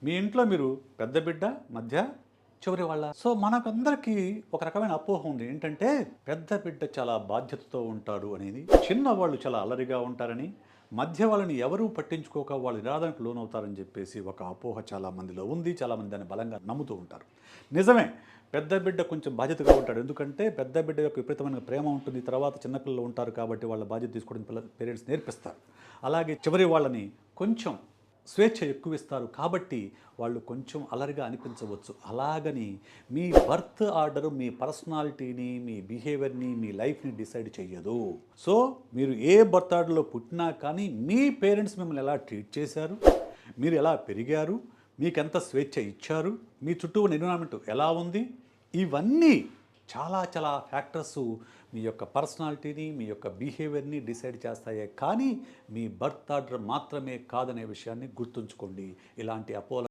మీ ఇంట్లో మీరు పెద్ద బిడ్డ, మధ్య, చివరి వాళ్ళ. సో మనకందరికీ ఒక రకమైన అపోహ ఉంది. ఏంటంటే పెద్ద బిడ్డ చాలా బాధ్యతతో ఉంటాడు అనేది, చిన్నవాళ్ళు చాలా అల్లరిగా ఉంటారని, మధ్య వాళ్ళని ఎవరూ పట్టించుకోక వాళ్ళు నిరాదరణకు లోనవుతారని చెప్పేసి ఒక అపోహ చాలా మందిలో ఉంది. చాలామంది దాన్ని బలంగా నమ్ముతూ ఉంటారు. నిజమే, పెద్ద బిడ్డ కొంచెం బాధ్యతగా ఉంటాడు. ఎందుకంటే పెద్ద బిడ్డ యొక్క విపరీతమైన ప్రేమ ఉంటుంది. తర్వాత చిన్నపిల్లలు ఉంటారు కాబట్టి వాళ్ళ బాధ్యత తీసుకోవడం పేరెంట్స్ నేర్పిస్తారు. అలాగే చివరి వాళ్ళని కొంచెం స్వేచ్ఛ ఎక్కువ ఇస్తారు కాబట్టి వాళ్ళు కొంచెం అలరిగా అనిపించవచ్చు. అలాగని మీ బర్త్ ఆర్డర్ మీ పర్సనాలిటీని, మీ బిహేవియర్ని, మీ లైఫ్ని డిసైడ్ చెయ్యదు. సో మీరు ఏ బర్త్ ఆర్డర్లో పుట్టినా కానీ మీ పేరెంట్స్ మిమ్మల్ని ఎలా ట్రీట్ చేశారు, మీరు ఎలా పెరిగారు, మీకెంత స్వేచ్ఛ ఇచ్చారు, మీ చుట్టూ ఉన్న ఎన్విరాన్మెంట్ ఎలా ఉంది, ఇవన్నీ చాలా చాలా ఫ్యాక్టర్స్ మీ యొక్క పర్సనాలిటీని, మీ యొక్క బిహేవియర్ని డిసైడ్ చేస్తాయే కానీ మీ బర్త్ ఆర్డర్ మాత్రమే కాదనే విషయాన్ని గుర్తుంచుకోండి. ఇలాంటి అపోహ